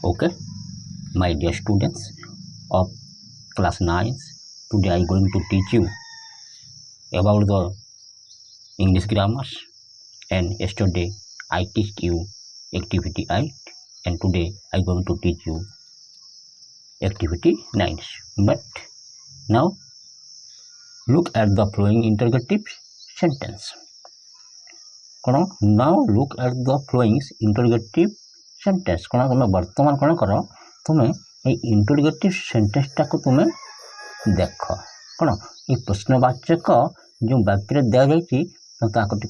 Okay, my dear students of class 9, today I am going to teach you about the English grammars, and yesterday I teach you activity 8, and today I am going to teach you activity 9. But now look at the following interrogative sentence. Now look at the following interrogative sentence. तुम्हें वर्तमान कौन कर तुम्हें interrogative sentence टाक तुम्हें देख कौन ये प्रश्नवाचक जो वाक्य दि जाती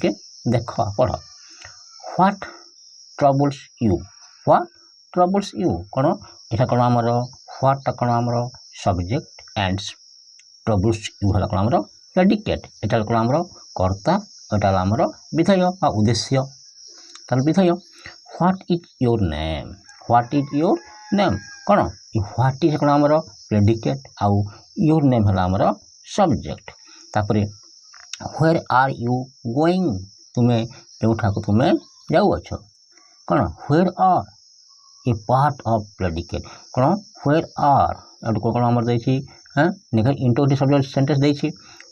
टे देख पढ़ व्हाट ट्रबल्स यू कौन यहाँ कौन आमर व्हाटा कौन आमर सब्जेक्ट एंड ट्रबल्स यू है कौन आमर प्रेडिकेट यहाँ कौन आमर कर्ता यहाँ आमर विधेय बा उद्देश्य तार विधेय व्हाट इज योर नेम कौन व्हाट इज कौन आमर प्रेडिकेट आउ योर नेम है आमर सब्जेक्ट तापर व्हेयर आर यू गोइंग तुम्हें केउठा को तुम्हें जाउछ कौन where are a part of predicate कौन व्हेयर आर एट कौन आमर देछि हां नेका इंटरोगेटिव सब्जेक्ट सेंटेंस देछि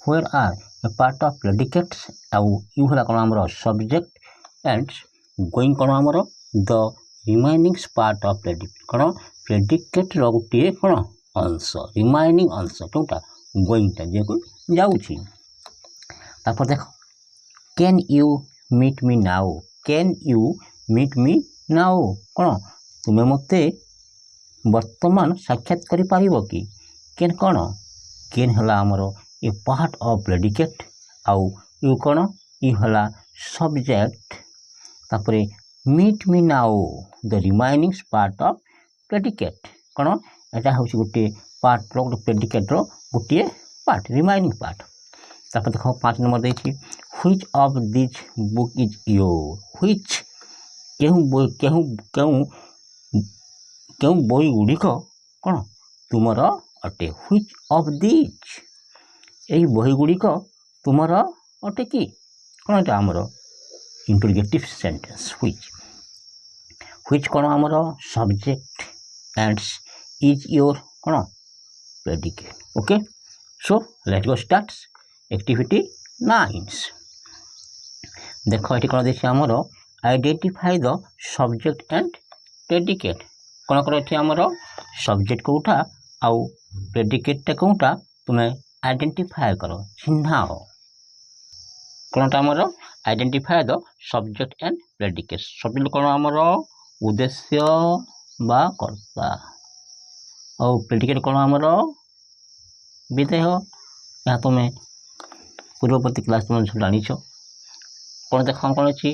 where are a part of predicate आउ यू है कौन आमर सब्जेक्ट एंड गोइंग कौन आमर the remaining part of predicate कौन प्रेडिकेट रो गोटे कौन अंश रिमाइनिंग अंश कोटा गोइंगटा जे को जाउछि तापर देख can you meet me now कौन तुम्हें मते वर्तमान साक्षात करि पारिबो कि कैन कौन कैन हला हमर ए पार्ट ऑफ प्रेडिकेट आउ यू कौन यू हला सब्जेक्ट तापर meet me now the remaining part of predicate कौन एटा होछि गोटे पार्ट रो प्रेडिकेट रो गोटे पार्ट रिमाइनिंग पार्ट तापर देखो 5 नंबर देछि which of this book is your which केहू बही गुड़िक कौन तुमर अटे व्हिच ऑफ दिस यही बही गुड़िक तुमर अटे कि कौन एटा आमर इंटरोगेटिव सेंटेंस व्हिच कौन आमर सब्जेक्ट एंड इज योर कौन predicate okay so let's go start activity 9 देख ये कौन देखिए आमर identify the subject and predicate कौन कर ये आमर सब्जेक्ट कोटा आउ प्रेडिकेट कोटा तुम्हें आइडेंटिफाई कर चिन्हाओ कौनटा आमर identify the subject and predicate subject कौन आमर उद्देश्य बा कर्ता और प्रेडिकेट कौन आमर विधेय यहाँ तुम्हें पूर्ववर्ती क्लास तुम जानिछ कौन देख कौन अच्छी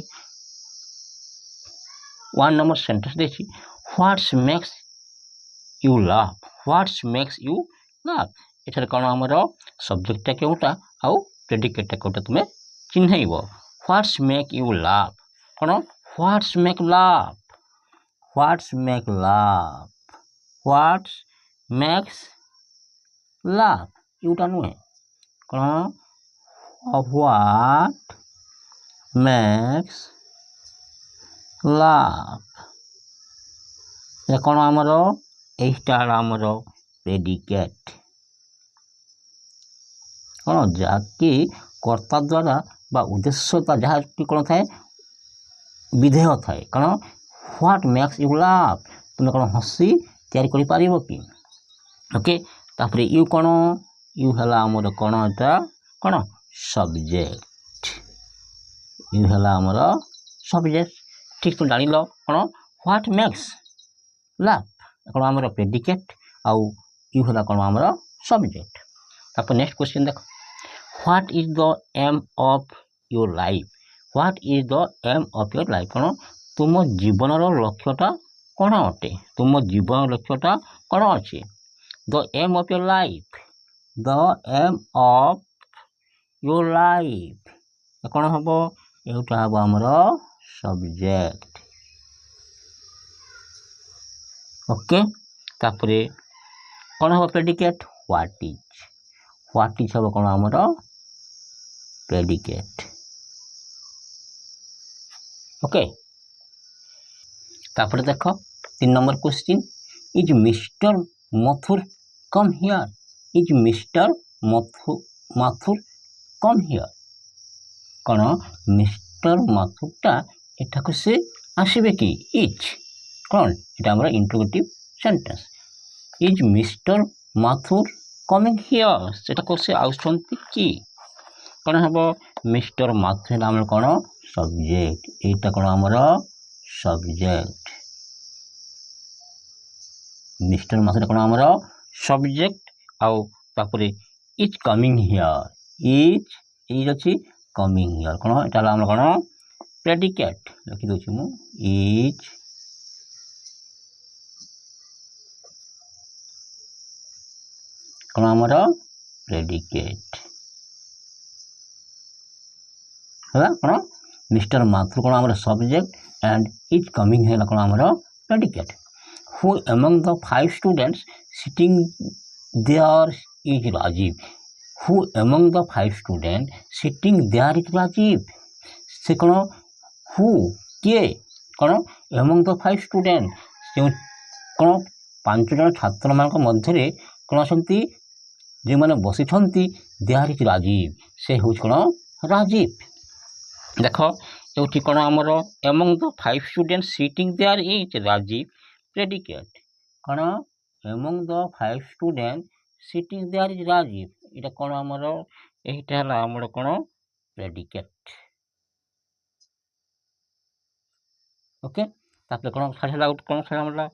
1 नंबर सेंटेंस देखी व्हाट्स मेक्स यू लाफ एठार कौन आमर सब्जेक्टा केउटा आउ प्रेडिकेटा केउटा तुम्हें चिन्हैब व्हाट्स मेक यू लाफ कौन व्हाट्स मेक्स लाफ यूटा नुहे कौन व्हाट मेक्स लाफ कौन आमर एटार आमर प्रेडिकेट कौन जाकि कर्ता द्वारा बा उद्देश्य जहाँ कौन थाए विधेय थाए कौन व्हाट मेक्स यू लाफ तुम्हें कौन हसी तैयारी करि पारिबो कि ओके तापर यू कौन यू है आमर कौन एटा कौन सब्जेक्ट यू है आमर सब्जेक्ट ठीक तुम जान लो कौन व्हाट मेक्स लाफ कौन आमर प्रेडिकेट आउ यू है कौन आमर सब्जेक्ट तापर नेक्स्ट क्वेश्चन देख what is the aim of your life कौन तुम जीवन लक्ष्यटा कौन अटे तुम जीवन लक्ष्यटा कौन अच्छे the aim of your life कौन हम एटा हम आमर सब्जेक्ट ओके तापर कौन हम प्रेडिकेट व्हाट इज हम कौन आमर प्रेडिकेट ओके तापर देख 3 number question is mister Mathur come here is mister Mathur come here कौन मिस्टर माथुरटा एठाकु से आसबे कि इज कौन एटा हमर interrogative sentence is mister Mathur coming here सेटा को से आउछंती कि कौन हम मिस्टर माथुर हमर कौन सब्जेक्ट एटा कौन हमर सब्जेक्ट मिस्टर माथुर कौन हमर सब्जेक्ट आउ तापरे इज कमिंग हियर इज अछि कमिंग हियर कौन एटा हमर कौन प्रेडिकेट लिखि दोछि मु इज कौन हमर प्रेडिकेट है कौन मिस्टर माथुर कौन हमर सब्जेक्ट एंड इज कमिंग है कौन हमर predicate who among the 5 students sitting there is Rajiv who among the 5 student sitting there is Rajiv से कौन हु किए कौन अमंग द 5 स्टूडेंट कौन 5 जन छात्र मान मध्य कौन आसती जो मैंने बसी देयर इज राजीव से हूँ कौन राजीव देख ये कौन आमर among the 5 student sitting there is Rajiv predicate कौन among the 5 student sitting there is Rajiv ये कौन आमर यहाँ आमर कौन प्रेडिकेट ओके तापर कौन छाड़ा कौन छाड़ा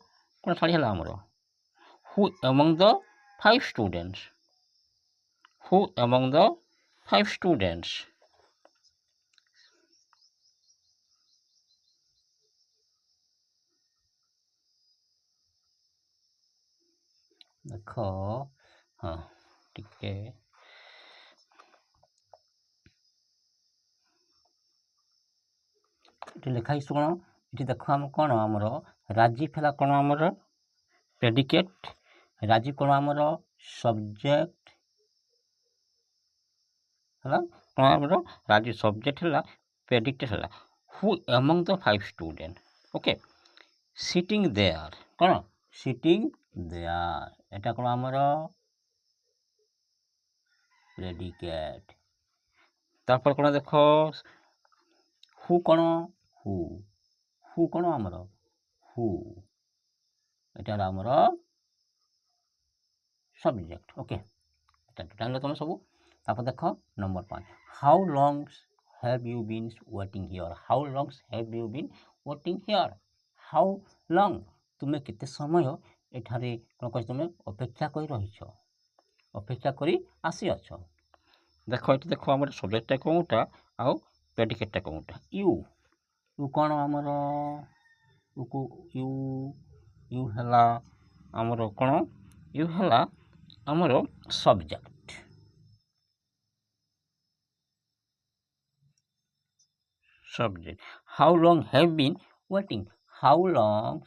कौन छाड़ा आमर who among the 5 students who among the 5 students देखो हाँ ठीक है लिखा कौन ये देख आम कौन आमर राजीव है कौन आमर प्रेडिकेट राजीव कौन आमर सब्जेक्ट है कौन आमर राजीव सब्जेक्ट है प्रेडिकेट है who among the 5 student okay sitting there कौन सिटिंग देयर एटा कौन आमर प्रेडिकेट तापर कौन देख हु कौन हु कौन आमर हु एटा आमर सब्जेक्ट ओके जान तुम सब तापर देख number 5 how long have you been waiting here how long have you been waiting here how long तुम्हें केते समय एठारे कौन कह तुम अपेक्षा कर रही अपेक्षा करी आसी अछ देख ये देख आम सब्जेक्टा कौटा आउ प्रेडिकेटा कौटा यू यू कौन आमर यू यू है आमर कौन यू है आमर subject subject how long have been waiting how long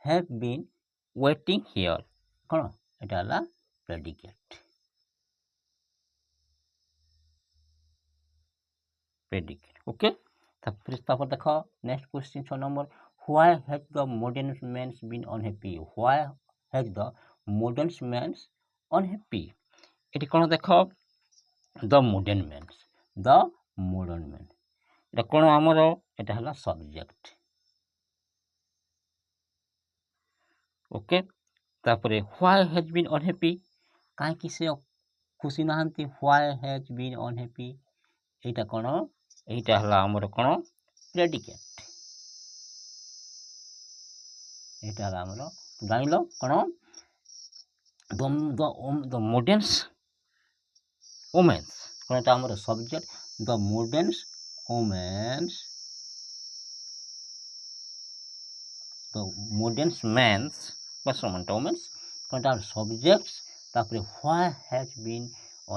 have been waiting here कौन एटा हला प्रेडिकेट ओके तापर देख next question 6 number why has the modern mans been unhappy why has the modern mans unhappy ये कौन देख the modern man ये कौन आमर एटा हला सब्जेक्ट ओके तापरे व्हाई हैज बीन अनहैप्पी कहीं से खुशी नहांती व्हाई हैज बीन अनहैप्पी एटा कौन एटा हला आमर कौन प्रेडिकेट एटा हला आमर जानिल कौन द मॉडर्न वुमेन्स कौन एटा आमर subject the modern women's the modern mains बस वुमेन्स कौन एटा सब्जेक्ट तापरे व्हाई हैज बीन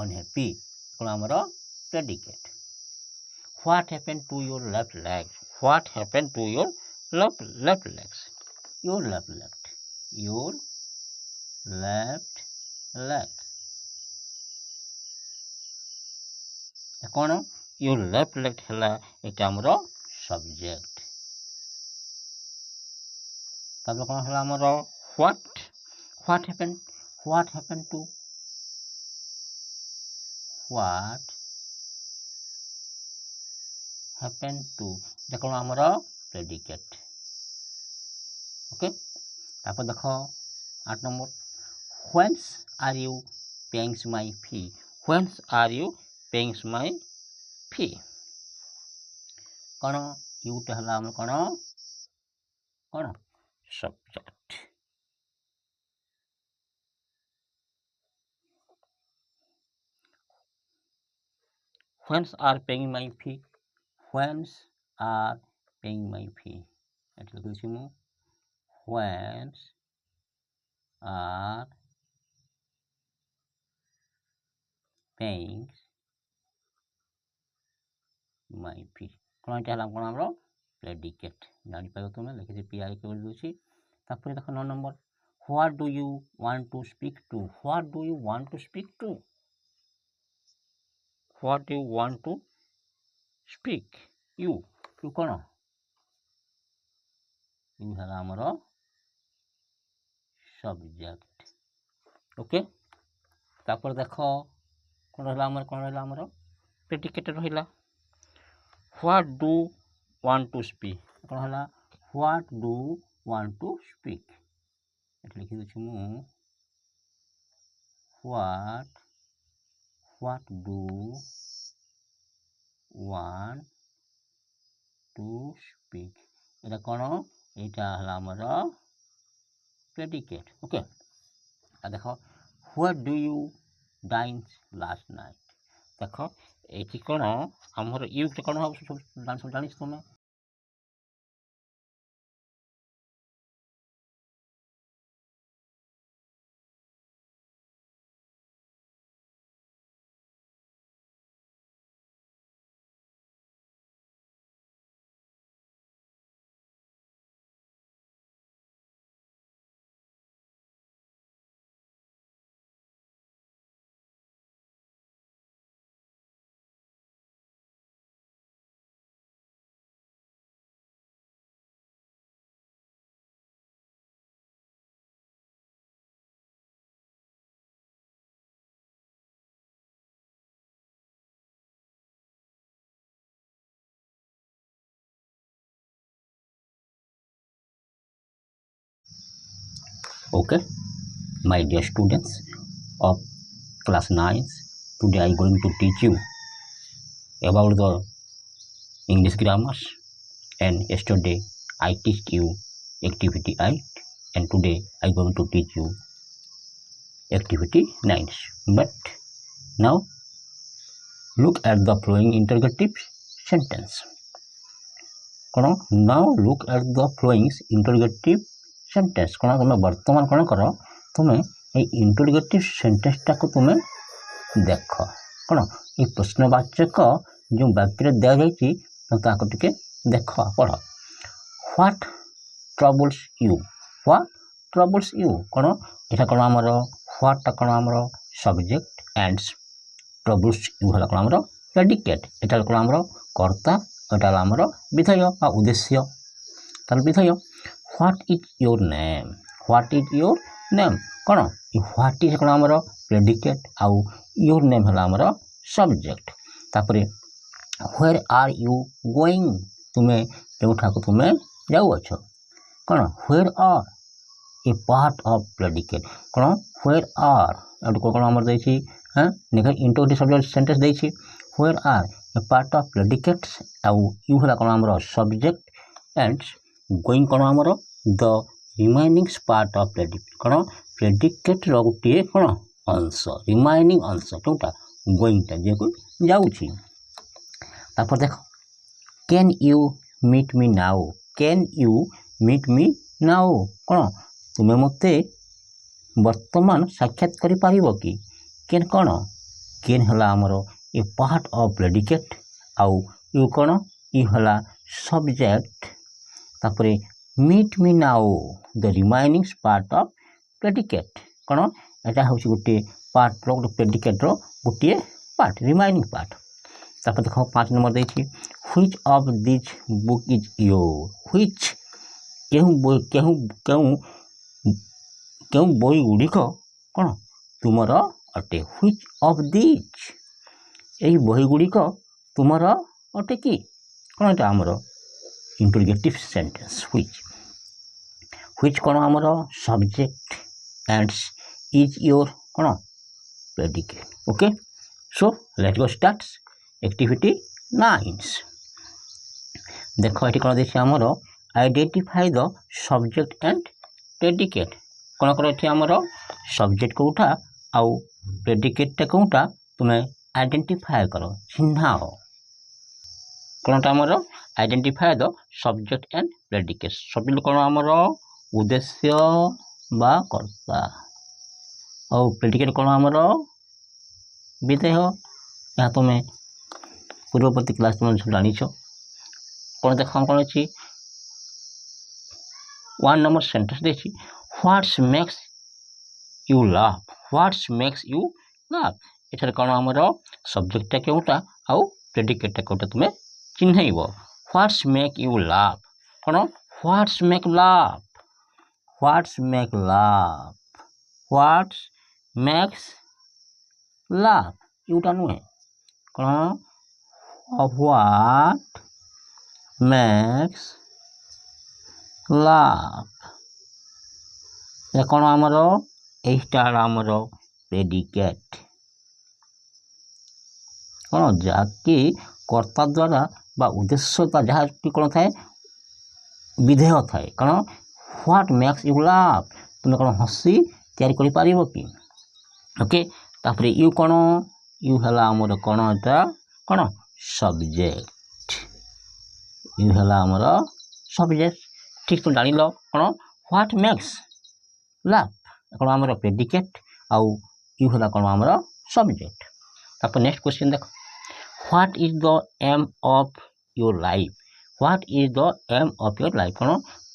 अनहैप्पी कौन आमर predicate What happened to your left leg? What happened to your left legs? Your left leg. कौन your left leg है एटा हमरो subject तापर कौन है आमर व्हाट हैपेन टू ये कौन आमर प्रेडिकेट। ओके तापर देख 8 number whence are you paying my fee. Whence are you paying my fee कौन यूटा है आम कौन कौन subject. Whence are paying my fee whence are paying my fee एट लिखुछि मु whence are paying my fee कौन एटा हला कौन हमरो प्रेडिकेट जानि पाइबो तुमे लिखि पी आई के बोल दोछि। तापर देखो 9 number what do you want to speak to. What do you want to speak to what do you want to speak you कौन यू है हमरो सब्जेक्ट। ओके तापर देखो कौन रहा हमर प्रेडिकेट रहिला what do want to speak कौन हला what do want to speak एट लिखि दोछि मु what do want to speak एटा कौन एटा हला हमर प्रेडिकेट। ओके देखो where do you dine last night देखो ये कौन आमर यू कौन सब जानी तुम Okay, my dear students of class 9, today I am going to teach you about the English grammars, and yesterday I teach you activity 8 and today I am going to teach you activity 9. But now look at the following interrogative sentence. Now look at the following interrogative sentence कौन तुम वर्तमान कौन कर तुम्हें ये interrogative sentence टाक तुम्हें देख कौन ये प्रश्नवाचक जो वाक्य दि जाए टे देख पढ़ व्हाट ट्रबल्स यू कौन यहाँ कौन आमर व्हाटा कौन आमर सब्जेक्ट एंड ट्रबल्स यू है कौन आमर प्रेडिकेट यहाँ कौन आमर कर्ता यहाँ आमर विधेय उद्देश्य तार विधेय व्हाट इज योर नेम कौन व्हाट इज कौन आमर प्रेडिकेट आउ योर नेम है आमर सब्जेक्ट तापर व्हेयर आर यू गोइंग तुम्हें केउठा को तुम्हें जाउछ कौन where are a part of predicate कौन व्हेयर आर कौन आमर देछि हां निका इंटरोगेटिव सब्जेक्ट सेंटेंस देछि where are a part of predicate आउ यू है कौन आमर सब्जेक्ट एंड गोइंग कौन आमर the remaining part of predicate कौन प्रेडिकेट गोटे कौन अंश रिमाइनिंग अंश जोटा गोइंगटा जे को जाउछि तापर देख can you meet me now कौन तुम्हें मते वर्तमान साक्षात करि पारिबो कि कैन कौन कैन हला हमर ए पार्ट ऑफ प्रेडिकेट आउ यू कौन यू हला सब्जेक्ट तापर meet me now the remaining part of predicate कौन एटा हूँ गोटे पार्ट रो गोटे प्रेडिकेट रो गोटे पार्ट रिमाइनिंग पार्ट तापर देख 5 नंबर देखिए which of this book is your which କେଉଁ ବହି ଗୁଡ଼ିକ କ'ଣ ତୁମର ଅଟେ? ହ୍ୱିଚ୍ ଅଫ୍ ଦିଜ୍ ଏହି ବହି ଗୁଡ଼ିକ ତୁମର ଅଟେ କି? କ'ଣ ଏଇଟା ଆମର ଇଣ୍ଟରୋଗେଟିଭ୍ ସେଣ୍ଟେନ୍ସ। ହ୍ୱିଚ୍ କ'ଣ ଆମର ସବଜେକ୍ଟ ଆଣ୍ଡ ଇଜ୍ ୟୋର କ'ଣ predicate. Okay, so let's go start activity 9। ଦେଖ ଏଠି କ'ଣ ଦେଇଛି ଆମର identify the subject and predicate. କ'ଣ କର ଏଠି ଆମର ସବଜେକ୍ଟ କେଉଁଟା ଆଉ ପ୍ରେଡିକେଟ୍ଟା କେଉଁଟା ତୁମେ ଆଇଡେଣ୍ଟିଫାଏ କର, ଚିହ୍ନାଅ। କ'ଣଟା ଆମର identify the subject and predicate. Subject କ'ଣ ଆମର ଉଦ୍ଦେଶ୍ୟ ବା କର୍ତ୍ତା, ଆଉ ପ୍ରେଡିକେଟ୍ କ'ଣ ଆମର ବିଧେୟ। ଏହା ତୁମେ ପୂର୍ବବର୍ତ୍ତୀ କ୍ଲାସ୍ ତୁମେ ଜାଣିଛ। କ'ଣ ଦେଖ କ'ଣ ଅଛି 1 ନମ୍ବର ସେଣ୍ଟେନ୍ସ ଦେଇଛି what's makes you love. What's makes you love ଏଠାରେ କ'ଣ ଆମର ସବଜେକ୍ଟଟା କେଉଁଟା ଆଉ ପ୍ରେଡିକେଟ୍ଟା କେଉଁଟା ତୁମେ ଚିହ୍ନେଇବ। ହ୍ୱାଟ୍ସ ମେକ୍ ୟୁ ଲାଭ୍ କ'ଣ what's make love, what's make love, what's makes love ଏଇଟା ନୁହେଁ। କ'ଣ ହ୍ୱାଟ୍ ମେକ୍ସ ଲାଭ୍ ଏ କ'ଣ ଆମର ଏଇଟା ହେଲା ଆମର ପ୍ରେଡିକେଟ୍। କ'ଣ ଯାହାକି କର୍ତ୍ତା ଦ୍ୱାରା ବା ଉଦ୍ଦେଶ୍ୟ ବା ଯାହାକି କ'ଣ ଥାଏ ବିଧେୟ ଥାଏ। କ'ଣ ହ୍ୱାଟ୍ ମେକ୍ସ ୟୁ ଲାଭ୍ ତୁମେ କ'ଣ ହସି ତିଆରି କରିପାରିବ କି? ଓକେ, ତାପରେ ୟୁ କ'ଣ ୟୁ ହେଲା ଆମର କ'ଣ ଏଟା କ'ଣ ସବଜେକ୍ଟ। ୟୁ ହେଲା ଆମର ସବଜେକ୍ଟ। ଠିକ୍ ତୁମେ ଜାଣିଲ କ'ଣ ହ୍ୱାଟ୍ ମେକ୍ସ ଲାଭ୍ କ'ଣ ଆମର ପ୍ରେଡିକେଟ୍ ଆଉ ୟୁ ହେଲା କ'ଣ ଆମର ସବଜେକ୍ଟ। ତାପରେ ନେକ୍ସଟ କ୍ୱେଶ୍ଚିନ୍ ଦେଖ what is the aim of your life. What is the aim of your life କ'ଣ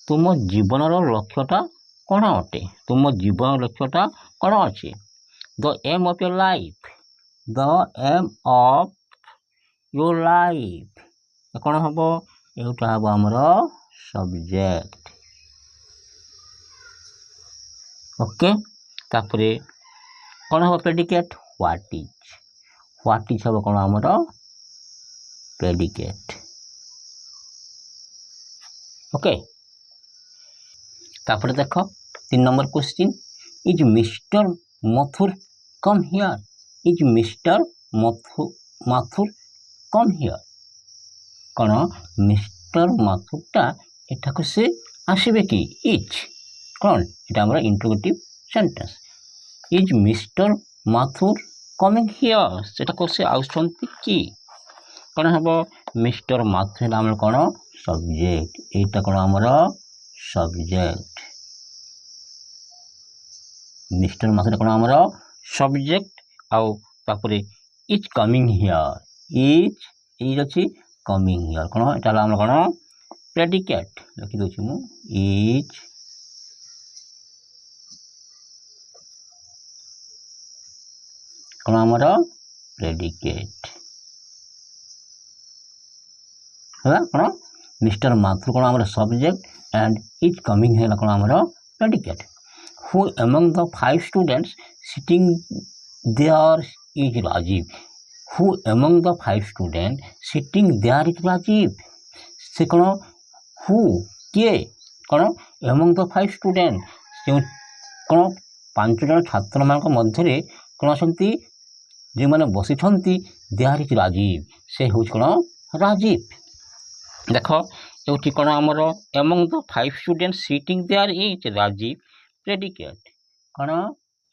ତୁମ ଜୀବନର ଲକ୍ଷ୍ୟଟା କ'ଣ ଅଟେ? ତୁମ ଜୀବନର ଲକ୍ଷ୍ୟଟା କ'ଣ ଅଛି? The aim of your life, the aim of your life କ'ଣ ହେବ? ଏଇଟା ହେବ ଆମର ସବଜେକ୍ଟ। ଓକେ, ତାପରେ କ'ଣ ହେବ predicate what is. What is ହେବ କ'ଣ ଆମର ପ୍ରେଡିକେଟ୍। ଓକେ, ତାପରେ ଦେଖ 3 number question is mister Mathur come here. Is mister Mathur come here କ'ଣ ମିଷ୍ଟର ମାଥୁରଟା ଏଠାକୁ ସେ ଆସିବେ କି? ଇଜ୍ କ'ଣ ଏଇଟା ଆମର interrogative sentence. Is mister Mathur coming here ସେଟାକୁ ସେ ଆସୁଛନ୍ତି କି? କ'ଣ ହେବ ମିଷ୍ଟର ମାଥୁର ହେଲା ଆମର କ'ଣ ସବଜେକ୍ଟ। ଏଇଟା କ'ଣ ଆମର ସବଜେକ୍ଟ। ମିଷ୍ଟର ମାଥୁର କ'ଣ ଆମର ସବଜେକ୍ଟ ଆଉ ତାପରେ ଇଜ୍ କମିଂ ହିୟର୍, ଇଜ୍ ଅଛି କମିଂ ହିୟର୍ କ'ଣ ଏଇଟା ହେଲା ଆମର କ'ଣ ପ୍ରେଡିକେଟ୍। ଲେଖିଦେଉଛି ମୁଁ ଇଜ୍ କ'ଣ ଆମର ପ୍ରେଡିକେଟ୍ ହେଲା। କ'ଣ ମିଷ୍ଟର ମାଥୁର କ'ଣ ଆମର ସବଜେକ୍ଟ ଆଣ୍ଡ ଇଜ୍ କମିଂ ହେଲା କ'ଣ ଆମର predicate. Who among the 5 students sitting there is Rajiv. Who among the 5 student sitting there is Rajiv ସେ କ'ଣ ହୁ କିଏ କ'ଣ ଏମଙ୍ଗ ଦ 5 ଷ୍ଟୁଡେଣ୍ଟ ଯେଉଁ କ'ଣ 5 ଜଣ ଛାତ୍ରମାନଙ୍କ ମଧ୍ୟରେ କ'ଣ ଅଛନ୍ତି ଯେଉଁମାନେ ବସିଛନ୍ତି ଦେୟାର ଇଜ୍ ରାଜୀବ ସେ ହେଉଛି କ'ଣ ରାଜୀବ। ଦେଖ ଏଉଠି କ'ଣ ଆମର among the 5 student sitting there is Rajiv predicate. କ'ଣ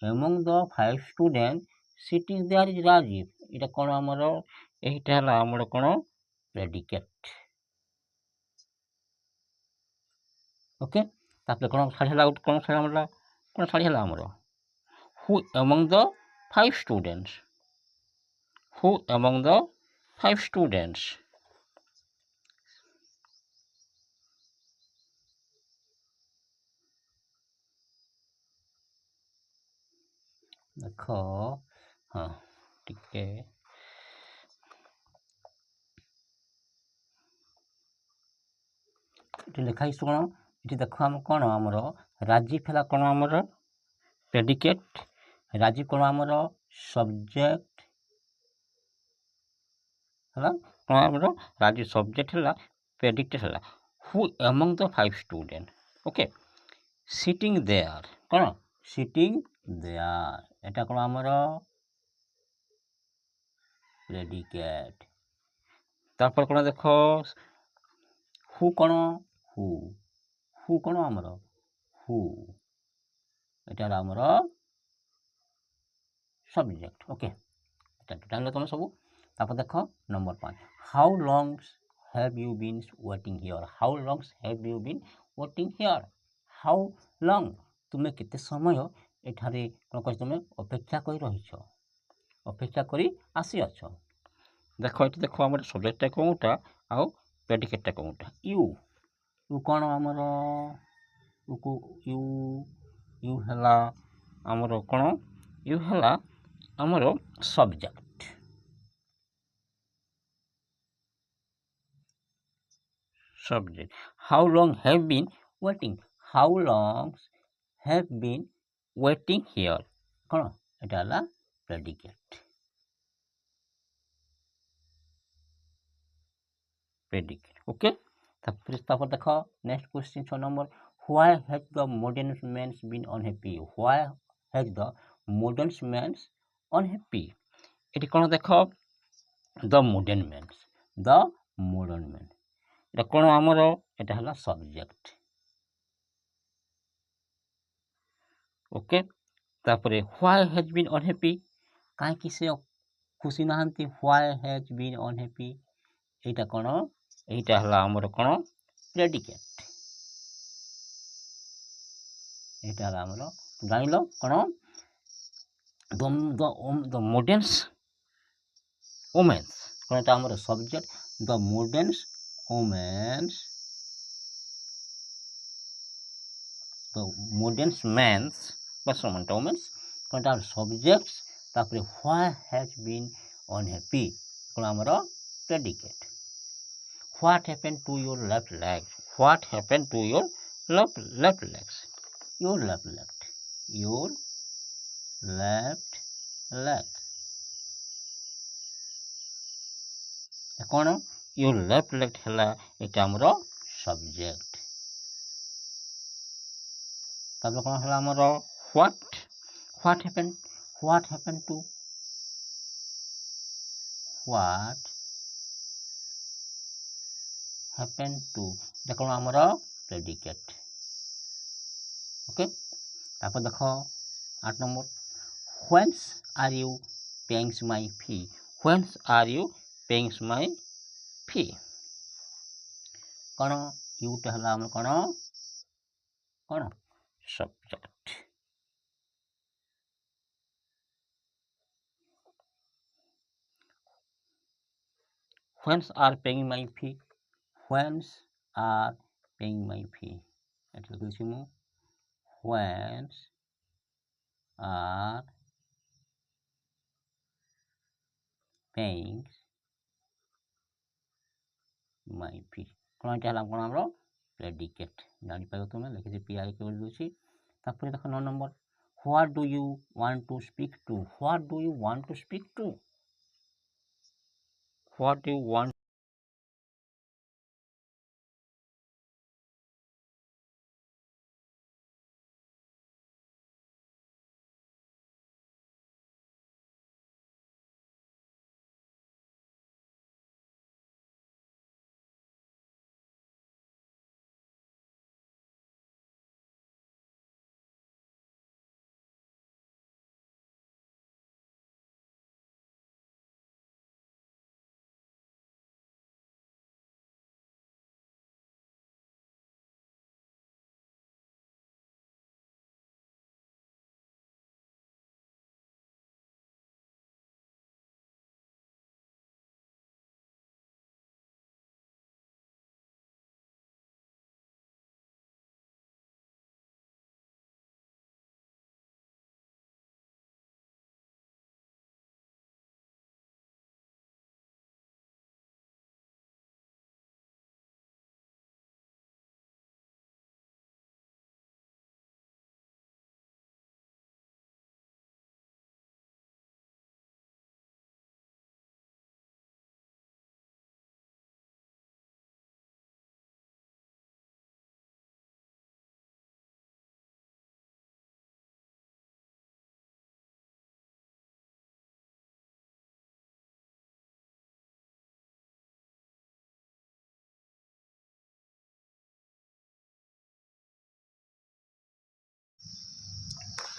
among the 5 student sitting there is Rajiv ଏଇଟା କ'ଣ ଆମର ଏଇଟା ହେଲା ଆମର କ'ଣ ପ୍ରେଡିକେଟ୍। ଓକେ, ତାପରେ କ'ଣ ଛାଡ଼ି ହେଲା କ'ଣ ଛାଡ଼ି ହେଲା ଆମର ହୁ among the 5 students. Who among the 5 students ଦେଖ ହଁ ଟିକେ ଏଠି ଲେଖା ହେଇଛି କ'ଣ ଏଠି ଦେଖ ଆମ କ'ଣ ଆମର ରାଜୀବ ହେଲା କ'ଣ ଆମର ପ୍ରେଡିକେଟ୍, ରାଜୀବ କ'ଣ ଆମର ସବଜେକ୍ଟ ହେଲା କ'ଣ ଆମର ରାଜୀବ ସବଜେକ୍ଟ ହେଲା, ପ୍ରେଡିକେଟ୍ ହେଲା। Who among the 5 student, okay. Sitting there କ'ଣ ସିଟିଂ ଦେୟାର, ଏଟା କ'ଣ ଆମର ପ୍ରେଡିକେଟ୍। ତାପରେ କ'ଣ ଦେଖ ହୁ କ'ଣ ହୁ କ'ଣ ଆମର ହୁ, এটা ହେଲା ଆମର ସବଜେକ୍ଟ, ଓକେ। এটা ଜାଣିଲ ତମେ ସବୁ। ତାପରେ ଦେଖ number 5, how ଲଙ୍ଗସ୍ have you been waiting here, how longs have you been waiting here, how long ତୁମେ କେତେ ସମୟ ଏଠାରେ କ'ଣ କହିଛ ତୁମେ ଅପେକ୍ଷା କରି ରହିଛ, ଅପେକ୍ଷା କରି ଆସିଅଛ। ଦେଖ ଏଠି ଦେଖ ଆମର ସବଜେକ୍ଟଟା କେଉଁଟା ଆଉ ପ୍ରେଡିକେଟଟା କେଉଁଟା। ୟୁ କ'ଣ ଆମର ୟୁ ହେଲା ଆମର କ'ଣ ୟୁ ହେଲା ଆମର subject. How long have bin waiting, how ଲଙ୍ଗସ୍ have bin waiting here କ'ଣ ଏଟା ହେଲା ପ୍ରେଡିକେଟ୍। ଓକେ। ତାପରେ ଦେଖ next question 6 number, why has the modern man been unhappy, why has the modern man unhappy, ଏଠି କ'ଣ ଦେଖ the modern man ଏଟା କ'ଣ ଆମର ଏଟା ହେଲା ସବଜେକ୍ଟ, ଓକେ। ତାପରେ why has been unhappy, କାହିଁକି ସେ ଖୁସି ନାହାନ୍ତି, why has been unhappy, এইটা କ'ଣ এইটা ହେଲା ଆମର କ'ଣ ପ୍ରେଡିକେଟ୍, এইটা ହେଲା ଆମର ଜାଣିଲ କ'ଣ the modern women's କ'ଣ ଏଟା ଆମର subject, the modern women's men's বা women's କ'ଣ ଏଟା ସବଜେକ୍ଟ। ତାପରେ why has been unhappy କ'ଣ ଆମର ପ୍ରେଡିକେଟ୍। What happened to your left leg, what happened to your left legs, your left leg କ'ଣ your left leg ହେଲା ଏଟା ଆମର ସବଜେକ୍ଟ। ତାପରେ କ'ଣ ହେଲା ଆମର what happened to what happened to এটা କ'ଣ ଆମର ପ୍ରେଡିକେଟ୍, ଓକେ। ତାପରେ ଦେଖ 8 number, whence are you paying my fee, whence are you paying my fee କ'ଣ ୟୁଟା ହେଲା ଆମର କ'ଣ subject. whence are paying my fee, whence are paying my fee ଏଠି ଲେଖୁଛି ମୁଁ whence are paying my fee କ'ଣ ଏଇଟା ହେଲା କ'ଣ ଆମର ପ୍ରେଡିକେଟ୍, ଜାଣିପାରିବ ତୁମେ ଲେଖିଛି PI କେବଳ ଦେଉଛି। ତାପରେ ଦେଖ 9 number, what do you want to speak to, what do you want to speak to, what do you want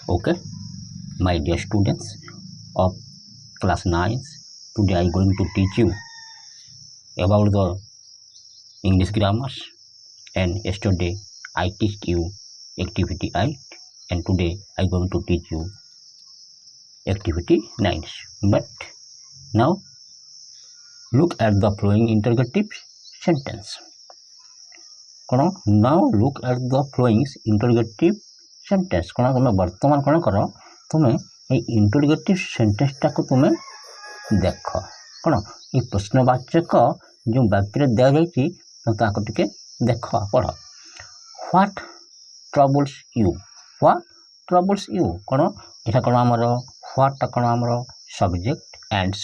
Okay, my dear students of class 9, today I going to teach you about the English grammars, and yesterday I teach you activity 8, and today I going to teach you activity 9. But now look at the following interrogative sentence. Now look at the following interrogative sentence. तुम वर्तमान कौन कर तुम्हें interrogative sentence टाक तुम्हें देख कौन ये प्रश्नवाचक जो वाक्य दि जाइए टे देख पढ़ व्हाट ट्रबल्स यू कौन यहाँ कौन आमर व्हाटा कौन आमर सब्जेक्ट एंड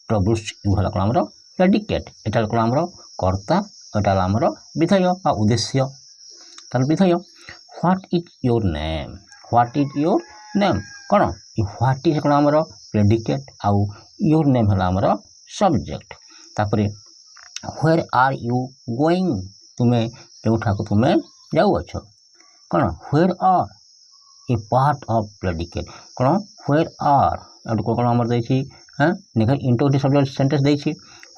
ट्रबल्स यू है कौन आमर प्रेडिकेट यहाँ कौन आमर कर्ता यहाँ आमर विधेय बा उद्देश्य तार विधेय व्हाट इज योर नेम कौन व्हाट इज कौन आमर प्रेडिकेट आउ योर नेम है आमर सब्जेक्ट तापरे व्हेयर आर यू गोइंग तुम्हें केउठा को तुम्हें जाउछ कौन where are a part of predicate कौन व्हेयर आर कौन आमर देछि हां नेखा इंटररोगेटिव सब्जेक्ट सेंटेंस देछि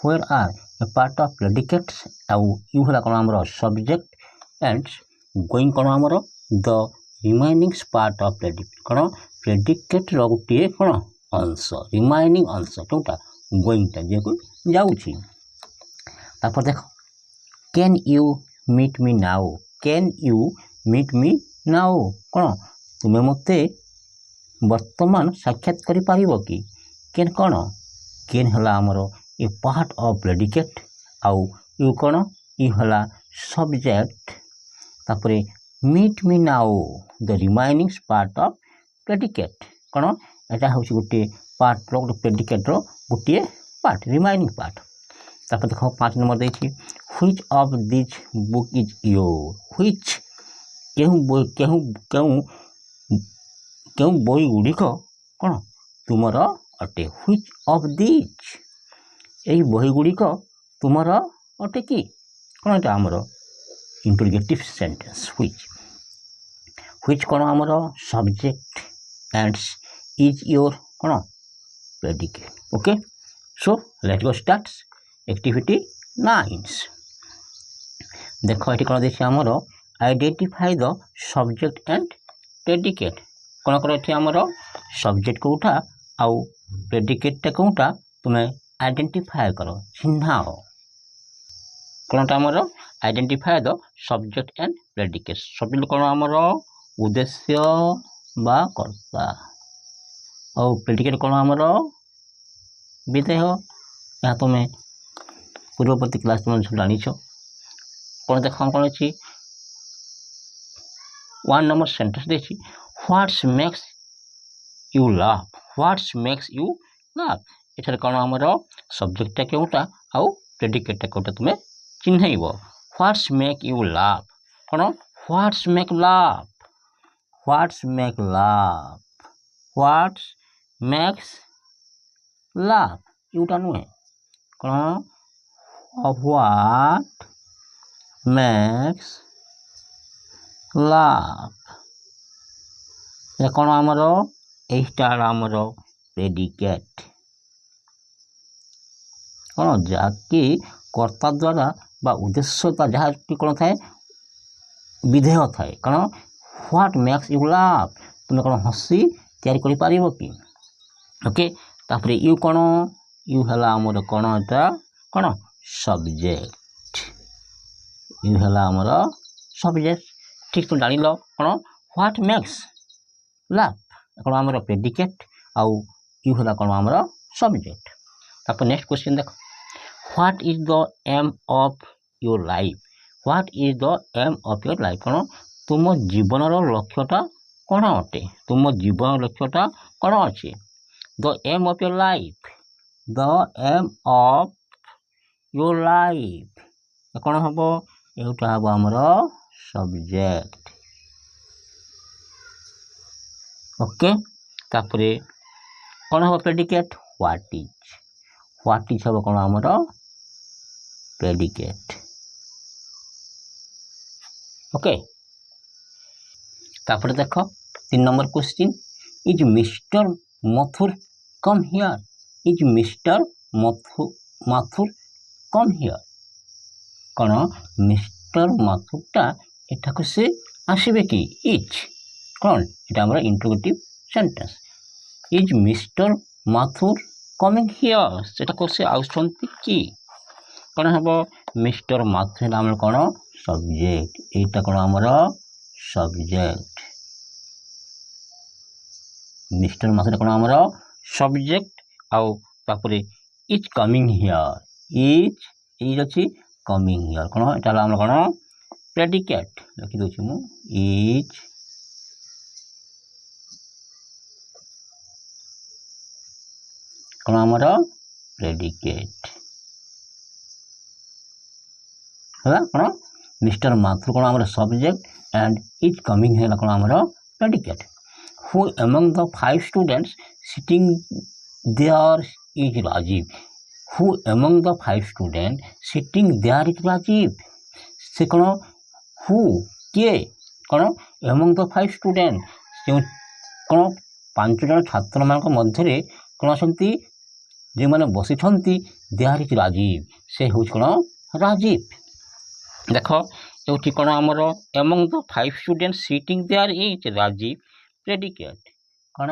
where are a part of predicates आउ यू है कौन आमर सब्जेक्ट एंड गोइंग कौन आमर the remaining part of predicate कौन प्रेडिकेट रो गोटे कौन अंश रिमाइनिंग अंश कोटा गोइंगटा जे को जाउछि तापर देख can you meet me now कौन तुम्हें मते वर्तमान साक्षात करि पारिबो कि कैन कौन कैन हला हमर ए पार्ट ऑफ प्रेडिकेट आउ यू कौन यू हला सब्जेक्ट तापरे meet me now the remaining part of predicate कौन एटा होछि गोटे पार्ट रो गोटे प्रेडिकेट रो गोटे पार्ट रिमाइनिंग पार्ट तापर देखो 5 नंबर देछि which of this book is your which केहू बही गुड़िक कौन तुमर अटे व्हिच ऑफ दिस यही बही गुड़िक तुमर अटे कि कौन ये आमर इंटररोगेटिव सेंटेंस व्हिच कौन आमर सब्जेक्ट एंड इज योर कौन predicate okay so let's go start activity 9 देख ये कौन देखिए आमर identify the subject and predicate कौन कर आमर सब्जेक्ट कोटा आउ प्रेडिकेट कोटा तुम्हें आइडेंटिफाई कर चिन्हाओ कौन आमर identify the subject and predicate subject कौन आमर उद्देश्य बा कर्ता और प्रेडिकेट कौन आमर विधेय यहाँ तुम्हें पूर्ववर्ती क्लास तुम जानिछ कौन देख कौन अच्छी 1 नंबर सेंटेंस देखी व्हाट्स मेक्स यू लाफ एठार कौन आमर सब्जेक्टा केउटा आउ प्रेडिकेटा केउटा तुम्हें चिन्हैब व्हाट्स मेक यू लाफ कौन व्हाट्स मेक लाफ यूटा नुहे कौन व्हाट मेक्स लाफ ये कौन आमर एटा आमर प्रेडिकेट कौन जहाँकि कर्ता द्वारा बा उद्देश्य जहाँ कौन थाए विधेय थाए कौन व्हाट मेक्स यू लाफ तुम्हें कौन हसी तैयारी करि पारिबो कि ओके तापर यू कौन यू हला आमर कौन एटा कौन सब्जेक्ट यू हला आमर सब्जेक्ट ठीक तुम जान लो कौन व्हाट मेक्स लाफ कौन आमर प्रेडिकेट आउ यू हला कौन आमर सब्जेक्ट तापर नेक्स्ट क्वेश्चन देख what is the aim of your life कौन तुम जीवन लक्ष्यटा कौन अटे तुम जीवन लक्ष्यटा कौन अच्छे the aim of your life कौन हम एटा हम आमर सब्जेक्ट ओके तापरे कौन हम प्रेडिकेट व्हाट इज हम कौन आमर प्रेडिकेट ओके तापरे देख 3 number question, is mister Mathur come here, is mister Mathur come here, कौन मिस्टर माथुरटा एठाकु से आसबे कि, इज कौन एटा हमर interrogative sentence, is mister Mathur coming here सेटा को से आउछंती कि, कौन हबो मिस्टर माथुर हमर कौन सब्जेक्ट, एटा कौन हमर सब्जेक्ट, मिस्टर माथुर कौन हमर सब्जेक्ट, आउ तापरे इज कमिंग हियर, इज अछि कमिंग हियर, कौन एटा हमर कौन प्रेडिकेट, लिखि दउछि मु इज कौन हमर प्रेडिकेट है, कौन मिस्टर माथुर कौन हमर सब्जेक्ट एंड इज कमिंग है कौन हमर predicate. Who among the 5 students sitting there is Rajiv, who among the 5 student sitting there is Rajiv, से कौन हु के कौन अमंग द 5 स्टूडेंट जो कौन 5 जन छात्र मान मध्य कौन आसती जो मैंने बसी देयर इज राजीव, से हूँ कौन राजीव। देख ये कौन आमर among the 5 student sitting there is Rajiv predicate, कौन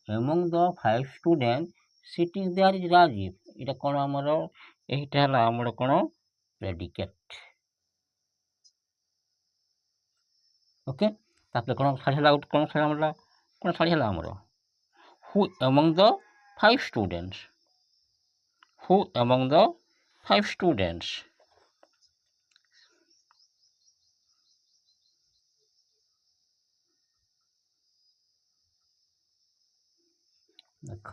among the 5 student sitting there is Rajiv, ये कौन आमर यहीटा है आमर कौन प्रेडिकेट। ओके तापर कौन छाड़ा कौन छाड़ा कौन छाड़ा आमर who among the 5 students, who among the 5 students, देख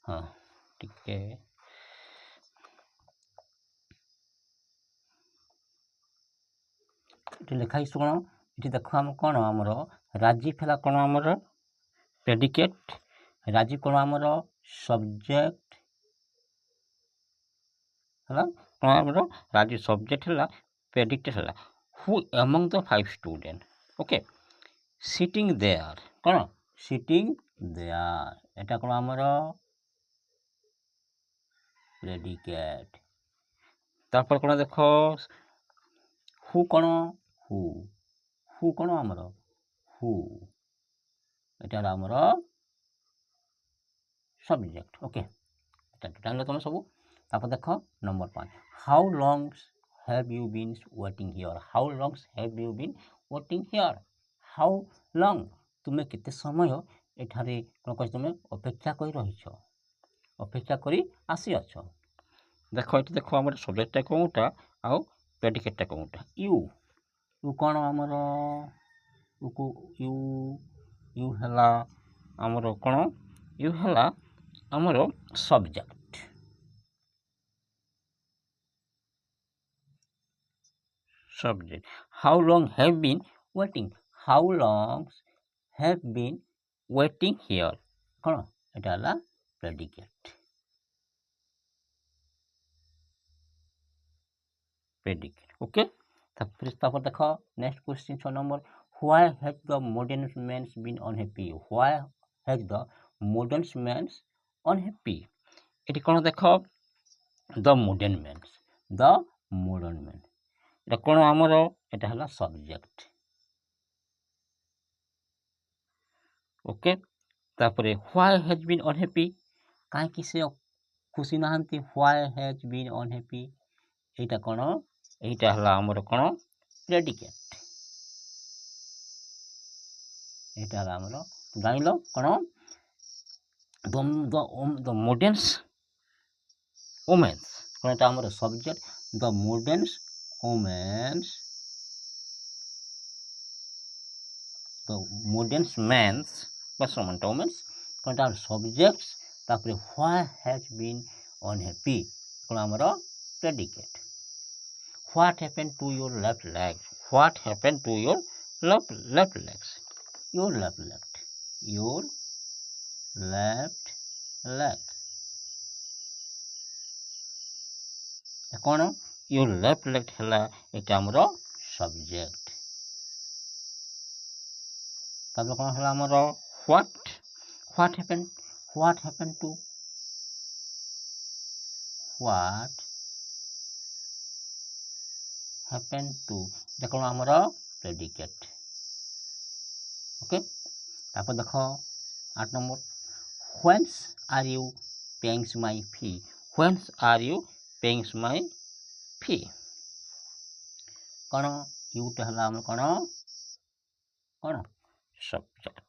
हाँ टिके लिखाई कौन ये देख आम कौन आमर राजीव है कौन आमर प्रेडिकेट, राजीव कौन आमर सब्जेक्ट है कौन आमर राजीव सब्जेक्ट है प्रेडिकेट है who among the 5 student. Okay sitting there कौन सिटिंग देयर एटा कौन आमर प्रेडिकेट। तापर कौन देख हु कौन हु कौन आमर हु एटा आमर सब्जेक्ट। ओके जान तुम सब तापर देख number 5 how long have you been waiting here, how long have you been waiting here, how long तुम्हें केते समय एठारे कौन कह तुम अपेक्षा कर रही, अपेक्षा करी आसी अछ। देख ये देख आम सब्जेक्टा कौटा आउ प्रेडिकेटा कौटा, यू यू कौन आमर यू यू है आमर कौन यू है आमर subject, subject how long have been waiting, how long have been waiting here कौन एटा है प्रेडिकेट, प्रेडिकेट। ओके तापर देख next question 6 number why has the modern man been unhappy, why has the modern man unhappy, ये कौन देख the modern man ये कौन आमर एटा है सब्जेक्ट। ओके तापर व्हाई हैज बीन अनहैप्पी कहीं से खुशी नहांती, व्हाई हैज बीन अनहैप्पी एटा कौन एटा है आमर कौन प्रेडिकेट, एटा है आमर जान कौन द मॉडर्न वुमेन्स कौन एटा आमर subject, the modern women's the modern mains बस वुमेन्स कौन एटा सब्जेक्ट, तापर व्हाई हैज बीन अनहैप्पी कौन आमर predicate. What happened to your left leg? What happened to your left legs? Your left leg. Your left leg. कौन your left leg है एक हमरो सब्जेक्ट। तापर कौन है आमर व्हाट हैपेन टू ये कौन आमर प्रेडिकेट। ओके तापर देख 8 number whence are you payings my fee. Whence are you payings my fee कौन यूटा है आम कौन कौन subject.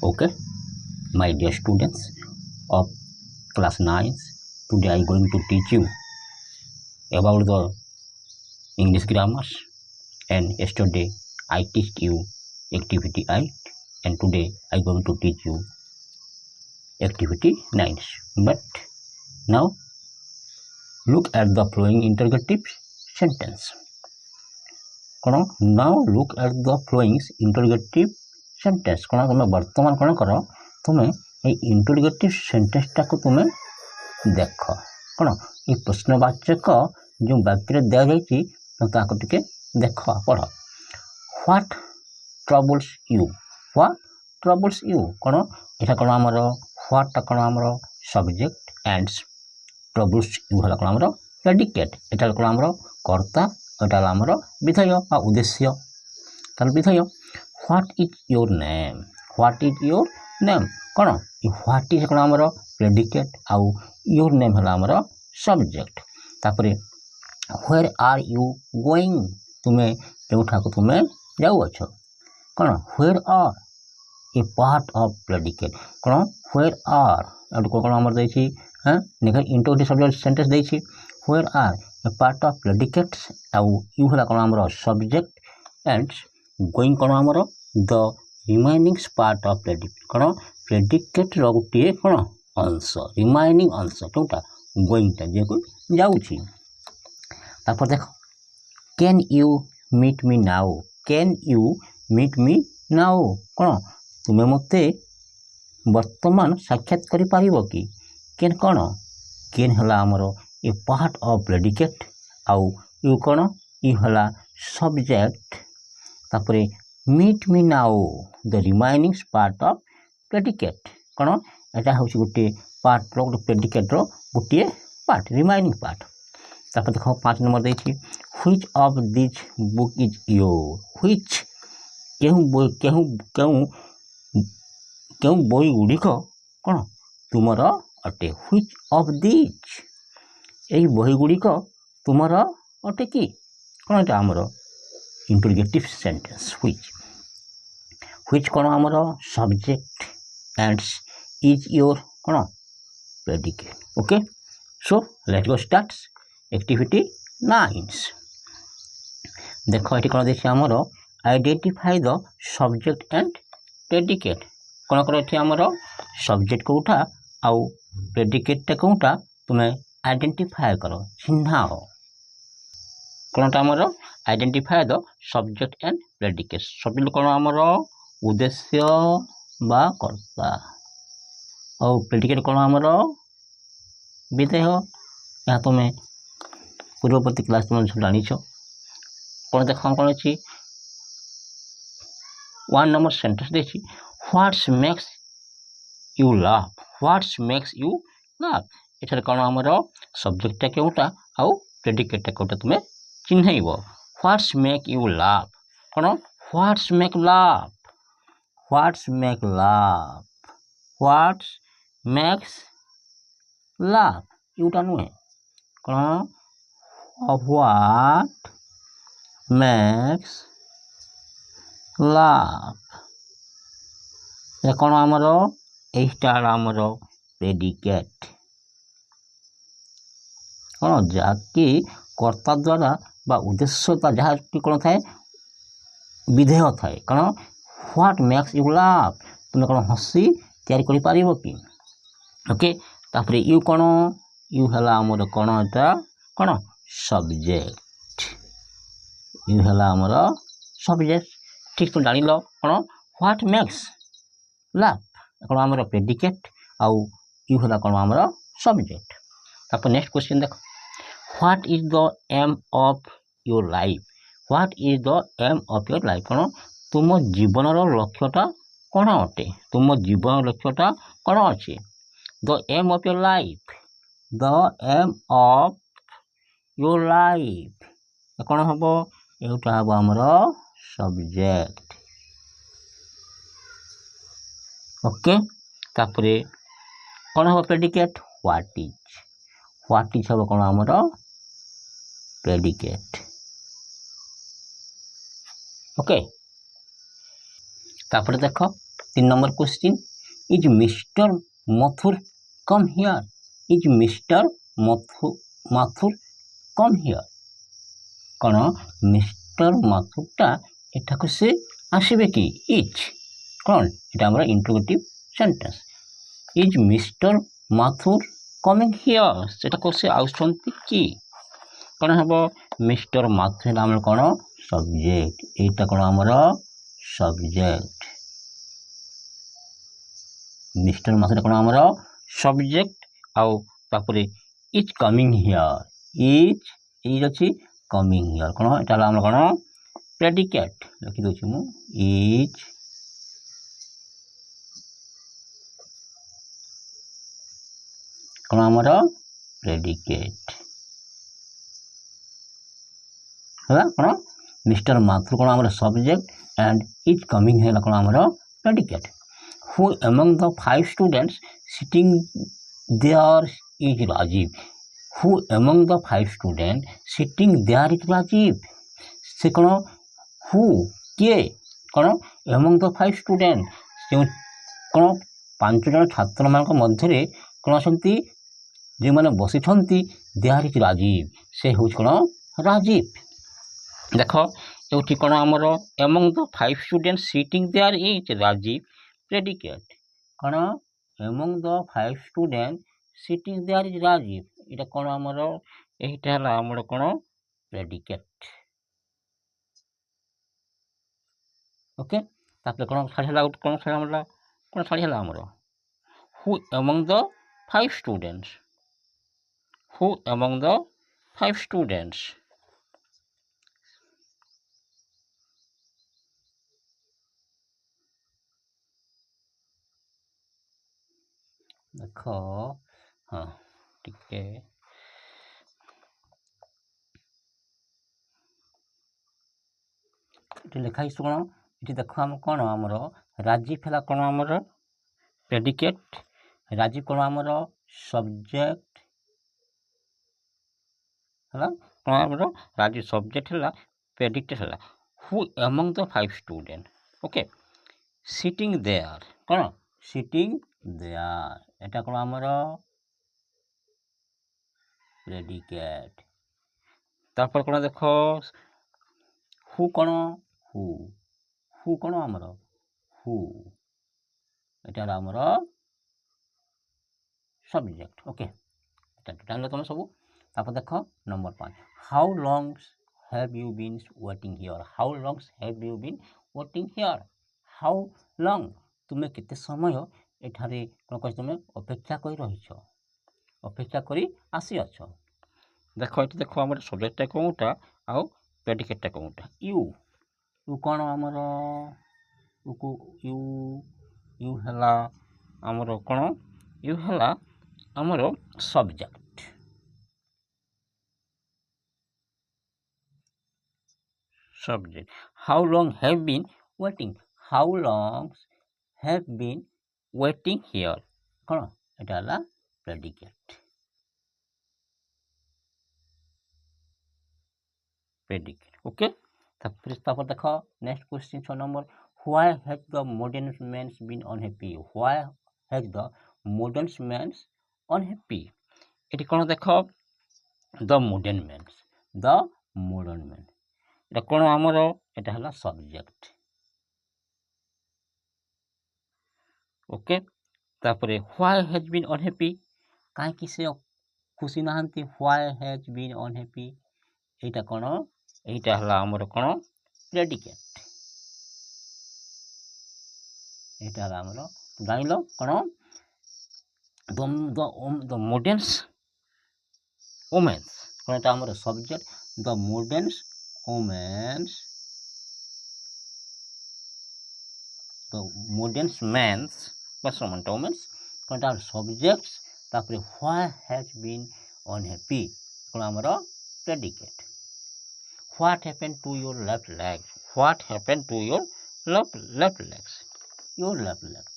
Okay, my dear students of class 9, today I am going to teach you about the English grammars, and yesterday I teach you activity 8, and today I am going to teach you activity 9. But now look at the following interrogative sentence. Now look at the following interrogative sentence कौन तुम वर्तमान कौन कर तुम interrogative sentence टाक तुम देख कौन ये प्रश्नवाचक जो वाक्य दि जाए टे देख पढ़। व्हाट ट्रबल्स यू कौन यहाँ कौन आमर व्हाट कौन आमर सब्जेक्ट एंड ट्रबल्स यू है कौन आमर प्रेडिकेट यहाँ कौन आमर कर्ता यहाँ आमर विधेय बा उद्देश्य तार विधेय। व्हाट इज योर नेम कौन व्हाट इज कौन आमर प्रेडिकेट आउ योर नेम है आमर सब्जेक्ट। तापर व्हेयर आर यू गोइंग तुम्हें जोठा को तुम्हें जाऊछ कौन where are a part of predicate कौन व्हेयर आर कौन आमर देछि हाँ निका इंटरोगेटिव सब्जेक्ट सेंटेंस देछि where are a part of predicate आउ यू है कौन आमर सब्जेक्ट एंड गोइंग कौन आमर the remaining part of predicate कौन प्रेडिकेट गोटे कौन अंश रिमाइनिंग अंश जोटा गोइंगटा जे को जाउछि। तापर देख can you meet me now कौन तुम्हें मते वर्तमान साक्षात करि पारिबो कि कैन कौन कैन हला आमर ए पार्ट ऑफ प्रेडिकेट आउ यू कौन यू हला सब्जेक्ट। तापर meet me now the remaining part of predicate कौन एटा हूँ गोटे पार्ट गोटे प्रेडिकेट गोटे पार्ट रिमाइनिंग पार्ट। तापर देख 5 नंबर देखिए which of this book is your which କେଉଁ ବହି ଗୁଡ଼ିକ କ'ଣ ତୁମର ଅଟେ? ହ୍ୱିଚ୍ ଅଫ୍ ଦିଜ୍ ଏହି ବହି ଗୁଡ଼ିକ ତୁମର ଅଟେ କି? କ'ଣ ଏଇଟା ଆମର ଇଣ୍ଟରୋଗେଟିଭ୍ ସେଣ୍ଟେନ୍ସ। ହ୍ୱିଚ୍ କ'ଣ ଆମର ସବଜେକ୍ଟ ଆଣ୍ଡ ଇଜ୍ ୟୋର କ'ଣ predicate. Okay, so let go start activity 9। ଦେଖ ଏଠି କ'ଣ ଦେଇଛି ଆମର identify the subject and predicate. କ'ଣ କର ଏଠି ଆମର ସବଜେକ୍ଟ କେଉଁଟା ଆଉ ପ୍ରେଡିକେଟ୍ଟା କେଉଁଟା ତୁମେ ଆଇଡେଣ୍ଟିଫାଏ କର, ଚିହ୍ନାଅ। କ'ଣଟା ଆମର identify the subject and predicate. Subject କ'ଣ ଆମର ଉଦ୍ଦେଶ୍ୟ ବା କର୍ତ୍ତା, ଆଉ ପ୍ରେଡିକେଟ୍ କ'ଣ ଆମର ବିଧେୟ। ଏହା ତୁମେ ପୂର୍ବବର୍ତ୍ତୀ କ୍ଲାସ୍ ତୁମେ ଜାଣିଛ। କ'ଣ ଦେଖ କ'ଣ ଅଛି 1 ନମ୍ବର ସେଣ୍ଟେନ୍ସ ଦେଇଛି what's makes you love. What's makes you love ଏଠାରେ କ'ଣ ଆମର ସବଜେକ୍ଟଟା କେଉଁଟା ଆଉ ପ୍ରେଡିକେଟ୍ଟା କେଉଁଟା ତୁମେ ଚିହ୍ନେଇବ। ହ୍ୱାଟ୍ସ ମେକ୍ ୟୁ ଲାଭ୍ କ'ଣ what's make love, what's make love, what's makes love ଏଇଟା ନୁହେଁ କ'ଣ ହ୍ୱାଟ୍ ମେକ୍ସ ଲାଭ୍ ଏ କ'ଣ ଆମର ଏଇଟା ଆମର ପ୍ରେଡିକେଟ୍ କ'ଣ ଯାହାକି କର୍ତ୍ତା ଦ୍ୱାରା ବା ଉଦ୍ଦେଶ୍ୟତା ଯାହାକି କ'ଣ ଥାଏ ବିଧେୟ ଥାଏ। କ'ଣ ହ୍ୱାଟ୍ ମେକ୍ସ ୟୁ ଲାଭ୍ ତୁମେ କ'ଣ ହସି ତିଆରି କରିପାରିବ କି? ଓକେ, ତାପରେ ୟୁ କ'ଣ ୟୁ ହେଲା ଆମର କ'ଣ ଏଟା କ'ଣ ସବଜେକ୍ଟ, ୟୁ ହେଲା ଆମର ସବଜେକ୍ଟ। ଠିକ୍ ତୁମେ ଜାଣିଲ କ'ଣ ହ୍ୱାଟ୍ ମେକ୍ସ ଲାଭ୍ କ'ଣ ଆମର ପ୍ରେଡିକେଟ୍ ଆଉ ୟୁ ହେଲା କ'ଣ ଆମର ସବଜେକ୍ଟ। ତାପରେ ନେକ୍ସଟ କ୍ୱେଶ୍ଚିନ୍ ଦେଖ what is the aim of your life. What is the aim of your life କ'ଣ ତୁମ ଜୀବନର ଲକ୍ଷ୍ୟଟା କ'ଣ ଅଟେ, ତୁମ ଜୀବନର ଲକ୍ଷ୍ୟଟା କ'ଣ ଅଛି। The aim of your life, the aim of your life କ'ଣ ହେବ ଏଇଟା ହେବ ଆମର ସବଜେକ୍ଟ। ଓକେ, ତାପରେ କ'ଣ ହେବ predicate what is, what is ହେବ କ'ଣ ଆମର ପ୍ରେଡିକେଟ୍। ଓକେ, ତାପରେ ଦେଖ 3 number question is mister Mathur come here. Is mister Mathur come here କ'ଣ ମିଷ୍ଟର ମାଥୁରଟା ଏଠାକୁ ସେ ଆସିବେ କି? ଇଜ୍ କ'ଣ ଏଇଟା ଆମର interrogative sentence. Is mister Mathur coming here ସେଟାକୁ ସେ ଆସୁଛନ୍ତି କି? କ'ଣ ହେବ ମିଷ୍ଟର ମାଥୁର ହେଲା ଆମର କ'ଣ ସବଜେକ୍ଟ, ଏଇଟା କ'ଣ ଆମର ସବଜେକ୍ଟ। ମିଷ୍ଟର ମାଥୁର କ'ଣ ଆମର ସବଜେକ୍ଟ ଆଉ ତାପରେ ଇଜ୍ କମିଂ ହିୟର୍, ଇଜ୍ ଅଛି କମିଂ ହିୟର୍ କ'ଣ ଏଇଟା ହେଲା ଆମର କ'ଣ ପ୍ରେଡିକେଟ୍। ଲେଖିଦେଉଛି ମୁଁ ଇଜ୍ କ'ଣ ଆମର ପ୍ରେଡିକେଟ୍ ହେଲା କ'ଣ ମିଷ୍ଟର ମାଥୁର କ'ଣ ଆମର ସବଜେକ୍ଟ ଆଣ୍ଡ ଇଜ୍ କମିଂ ହେଲା କ'ଣ ଆମର predicate. Who among the 5 students sitting there is Rajiv. Who among the 5 student sitting there is Rajiv ସେ କ'ଣ ହୁ କିଏ କ'ଣ ଏମଙ୍ଗ ଦ 5 ଷ୍ଟୁଡେଣ୍ଟ ଯେଉଁ କ'ଣ 5 ଜଣ ଛାତ୍ରମାନଙ୍କ ମଧ୍ୟରେ କ'ଣ ଅଛନ୍ତି ଯେଉଁମାନେ ବସିଛନ୍ତି ଦେୟାର ଇଜ୍ ରାଜୀବ ସେ ହେଉଛି କ'ଣ ରାଜୀବ। ଦେଖ ଏଉଠି କ'ଣ ଆମର among the 5 student sitting there is Rajiv predicate କ'ଣ among the 5 student sitting there is Rajiv ଏଇଟା କ'ଣ ଆମର ଏଇଟା ହେଲା ଆମର କ'ଣ ପ୍ରେଡିକେଟ୍। ଓକେ, ତାପରେ କ'ଣ ଛାଡ଼ି ହେଲା କ'ଣ ଛାଡ଼ି ହେଲା ଆମର ହୁ among the 5 students, who among the 5 students ଦେଖ ହଁ ଟିକେ ଏଠି ଲେଖା ହେଇଛି କ'ଣ ये देख आम कौन आमर राजीव है कौन आमर प्रेडिकेट राजीव कौन आमर सब्जेक्ट है कौन आमर राजीव सब्जेक्ट है प्रेडिकेट है who among the 5 student okay sitting there कौन सिटिंग देयर एटा कौन आमर प्रेडिकेट तापर कौन देख हु कौन हु कौन आमर हु एटा आमर सब्जेक्ट ओके जानल तुम सब तापर देख number 5 how long have you been waiting here how long have you been waiting here how long तुम्हें केते समय एठारे कौन कह तुम अपेक्षा कर रही अपेक्षा करी आसी अछ देख ये देख आम सब्जेक्टा कौटा आउ प्रेडिकेटा कौटा यू यू कौन आमर यू यू है आमर कौन यू है आमर subject subject how long have been waiting how long have been waiting here कौन एटा हला predicate ओके तापर देख next question 6 number why has the modern man been unhappy why has the modern man unhappy eighty कौन देख the modern man एटा कौन आमर एटा हला सब्जेक्ट ओके तापरे why has been unhappy काहे से खुशी नहांती why has been unhappy एटा कौन एटा हला आमर कौन प्रेडिकेट एटा हला आमर जानिलो कौन the modern women's कौन एटा आमर subject the modern women's the modern men's बस women's कौन एटा सब्जेक्ट तापरे why has been unhappy कौन आमर predicate what happened to your left leg what happened to your left legs your left leg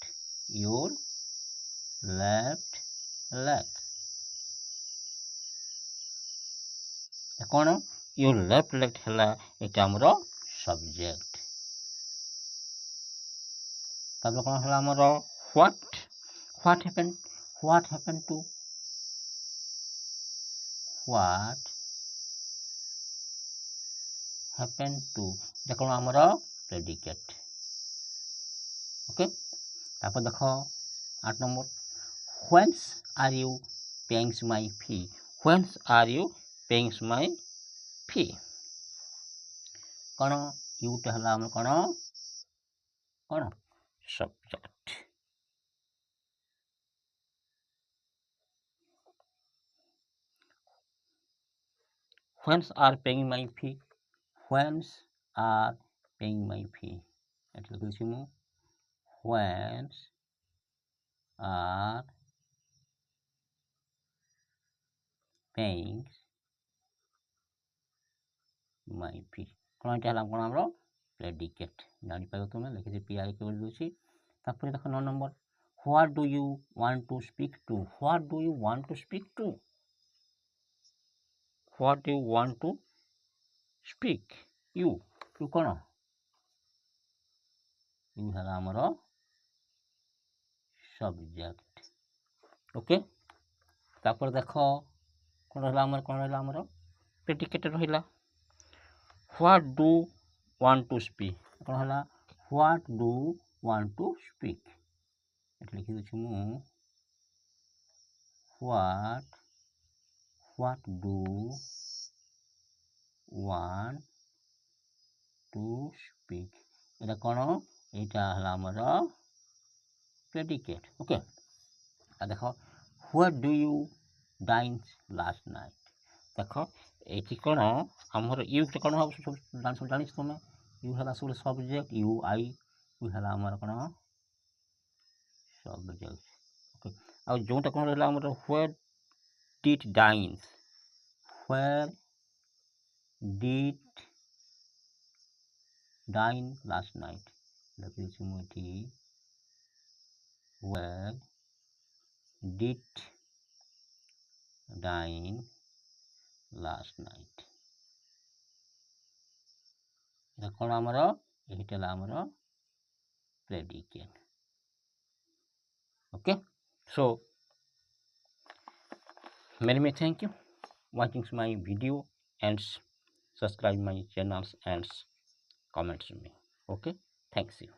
कौन your left leg है एटा आमर subject तापर कौन है आमर what happened to एटा कौन आमर प्रेडिकेट ओके तापर देख 8 number whence are you paying my fee whence are you paying my fee कौन यूटा हला आमर कौन subject whence are paying my fee whence are paying my fee एटा लिखुछि मु whence are paying my fee कौन एटा हला कौन हमरो प्रेडिकेट जानि पाबो तुमे लिखि पी आई के बोल दोछि तापर देखो 9 number what do you want to speak to what do you want to speak to what do you want to speak you कौन यू है हमरो सब्जेक्ट ओके तापर देखो कौन रहला हमर प्रेडिकेट रहिला what do want to speak कौन हला what do want to speak एटा लिखि दछु मु what do want to speak एटा कौन एटा हला हमर प्रेडिकेट ओके आ देखो what do you dine last night देखो एटी कौन हमर यू के कौन हो सब जानिस तुम यू हला सब सब्जेक्ट यू आई यू हला हमर कौन सब्जेक्ट ओके आ जोटा कौन रहला हमर where did dine last night ଲେଖିଦେଉଛି ମୁଁ ଏଠି where did dine last night। এটা କ'ଣ ଆମର ଏଇଟା ହେଲା ଆମର predicate। okay, so many thank you watching my video and subscribe my channels and comments me। okay, thanks you।